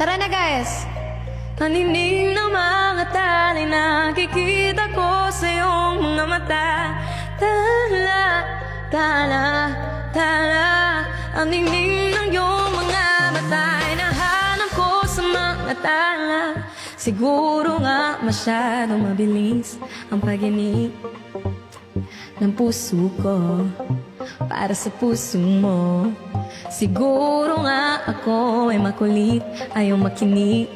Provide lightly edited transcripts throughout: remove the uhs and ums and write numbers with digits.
Tara na guys! Naninig ng mga tali, nakikita ko sa iyong mga mata. Tala, tala, tala. Ang ningning ng iyong mga mata ay nahanap ko sa mga tala. Siguro nga masyadong mabilis ang pag-inig ng puso ko para sa puso mo. Siguro nga ako ay makulit, ayaw makinig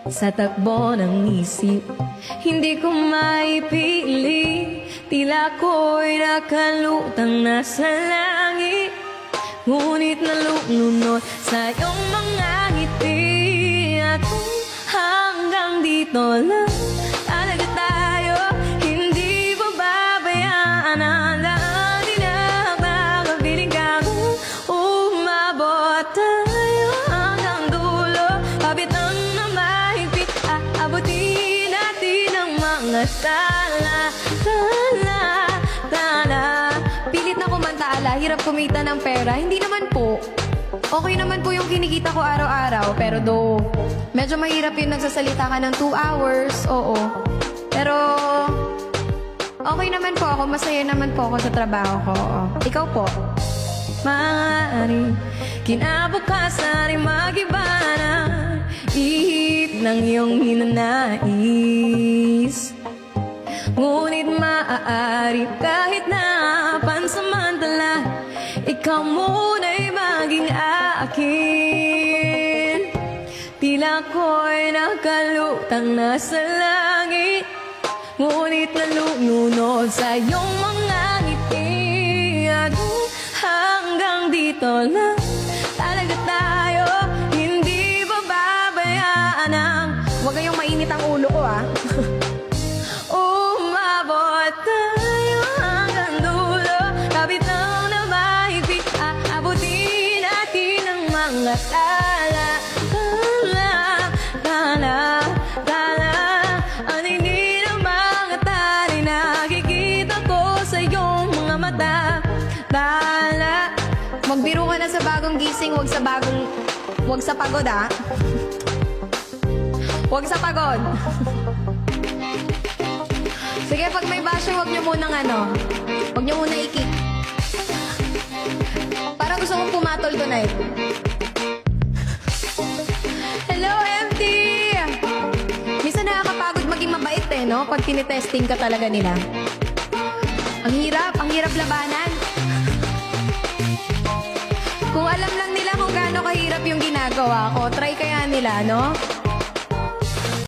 sa takbo ng isip. Hindi ko maipili, tila ko'y nakalutang nasa langit. Ngunit nalulunod sa iyong mga ngiti. At kung hanggang dito lang talaga tayo, hindi ba babayaan ang lahat? Di na makabiling ka kung umabot tayo hanggang dulo. Pabitang na mahigpit, aabutin natin ang mga tala, tala, tala. Pilit na kumanta ala, hirap kumita ng pera. Hindi naman po. Okay naman po yung kinikita ko araw-araw. Pero medyo mahirap yung nagsasalita ka ng 2 hours. Oo. Pero okay naman po ako. Masaya naman po ako sa trabaho ko. Oo. Ikaw po? Maaaring kinabukasan ay mag-iba na ihip ng iyong hinanais. Ngunit maaari kahit na pansamantala, ikaw muna'y maging akin. Tila ko'y nakalutang nasa langit, ngunit nalulunod sa iyong mga ngiti. At hanggang dito lang talaga tayo, hindi ba babayaan ang... Huwag kayong mainit ang ulo ko ah. Umabot tayo hanggang dulo. Kabitaw na mahigpit, aabutin natin ang mga tala. Tala, tala, tala. Ang ningning ng mga tali, nakikita ko sa iyong mga mata. Tala. Magbiro ka na sa bagong gising, huwag sa pagod ah. Huwag sa pagod. Sige, pag may basyo, huwag nyo munang huwag nyo muna i-kick. Parang gusto kong pumatol tonight. Hello, MT! Minsan nakakapagod maging mabait no? Pag tinitesting ka talaga nila. Ang hirap labanan. Kung alam lang nila kung gaano kahirap yung ginagawa ko, try kaya nila, no?